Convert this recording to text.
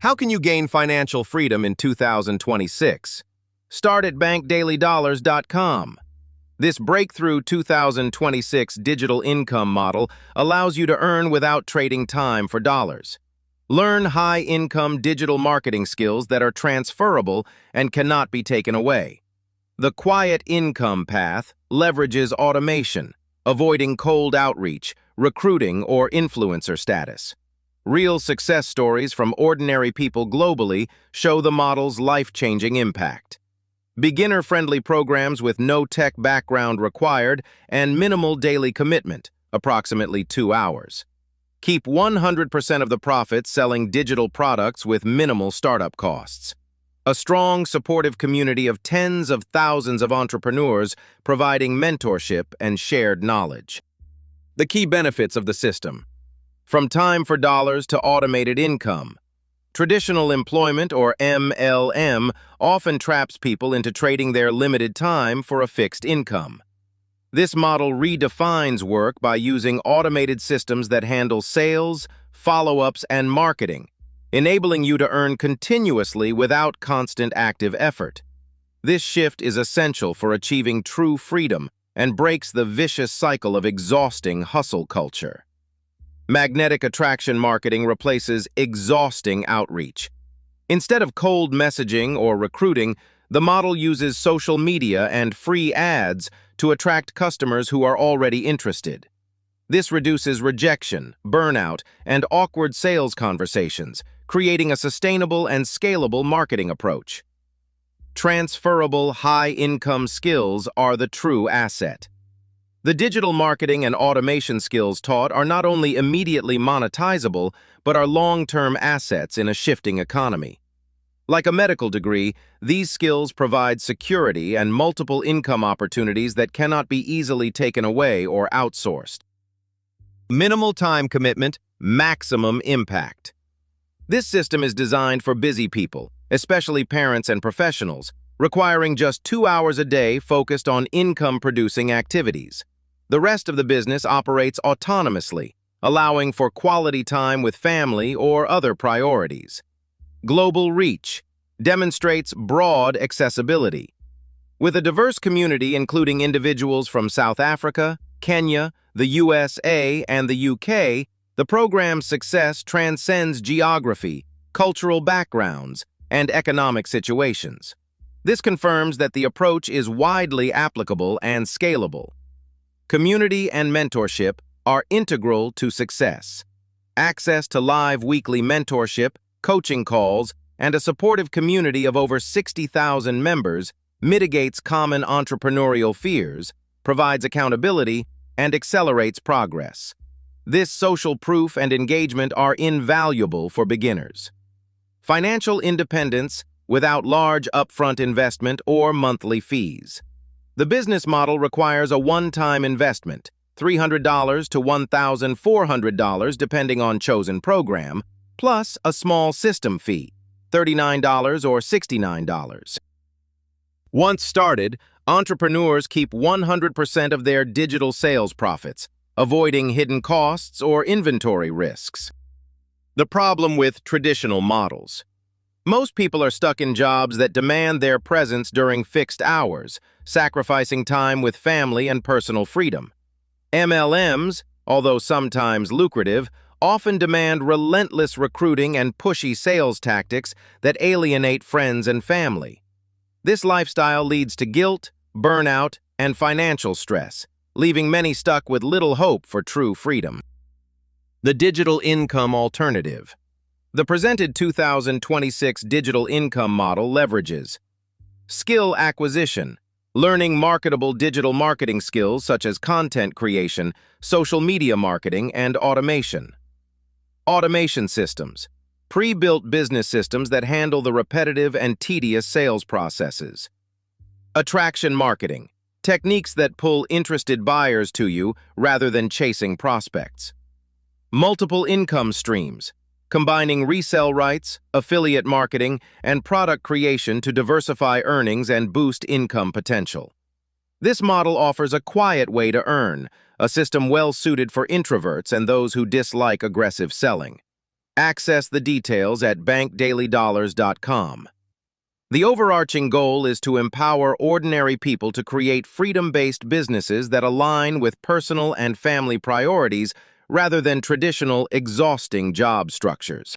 How can you gain financial freedom in 2026? Start at bankdailydollars.com. This breakthrough 2026 digital income model allows you to earn without trading time for dollars. Learn high-income digital marketing skills that are transferable and cannot be taken away. The quiet income path leverages automation, avoiding cold outreach, recruiting, or influencer status. Real success stories from ordinary people globally show the model's life-changing impact. Beginner-friendly programs with no tech background required and minimal daily commitment, approximately 2 hours. Keep 100% of the profits selling digital products with minimal startup costs. A strong, supportive community of tens of thousands of entrepreneurs providing mentorship and shared knowledge. The key benefits of the system. From time for dollars to automated income. Traditional employment, or MLM, often traps people into trading their limited time for a fixed income. This model redefines work by using automated systems that handle sales, follow-ups, and marketing, enabling you to earn continuously without constant active effort. This shift is essential for achieving true freedom and breaks the vicious cycle of exhausting hustle culture. Magnetic attraction marketing replaces exhausting outreach. Instead of cold messaging or recruiting, the model uses social media and free ads to attract customers who are already interested. This reduces rejection, burnout, and awkward sales conversations, creating a sustainable and scalable marketing approach. Transferable high-income skills are the true asset. The digital marketing and automation skills taught are not only immediately monetizable, but are long-term assets in a shifting economy. Like a medical degree, these skills provide security and multiple income opportunities that cannot be easily taken away or outsourced. Minimal time commitment, maximum impact. This system is designed for busy people, especially parents and professionals, requiring just 2 hours a day focused on income-producing activities. The rest of the business operates autonomously, allowing for quality time with family or other priorities. Global reach demonstrates broad accessibility. With a diverse community including individuals from South Africa, Kenya, the USA, and the UK, the program's success transcends geography, cultural backgrounds, and economic situations. This confirms that the approach is widely applicable and scalable. Community and mentorship are integral to success. Access to live weekly mentorship, coaching calls, and a supportive community of over 60,000 members mitigates common entrepreneurial fears, provides accountability, and accelerates progress. This social proof and engagement are invaluable for beginners. Financial independence without large upfront investment or monthly fees. The business model requires a one-time investment, $300 to $1,400 depending on chosen program, plus a small system fee, $39 or $69. Once started, entrepreneurs keep 100% of their digital sales profits, avoiding hidden costs or inventory risks. The problem with traditional models. Most people are stuck in jobs that demand their presence during fixed hours, sacrificing time with family and personal freedom. MLMs, although sometimes lucrative, often demand relentless recruiting and pushy sales tactics that alienate friends and family. This lifestyle leads to guilt, burnout, and financial stress, leaving many stuck with little hope for true freedom. The digital income alternative. The presented 2026 digital income model leverages skill acquisition, learning marketable digital marketing skills such as content creation, social media marketing, and automation. Automation systems, pre-built business systems that handle the repetitive and tedious sales processes. Attraction marketing, techniques that pull interested buyers to you rather than chasing prospects. Multiple income streams, combining resale rights, affiliate marketing, and product creation to diversify earnings and boost income potential. This model offers a quiet way to earn, a system well suited for introverts and those who dislike aggressive selling. Access the details at bankdailydollars.com. The overarching goal is to empower ordinary people to create freedom-based businesses that align with personal and family priorities rather than traditional, exhausting job structures.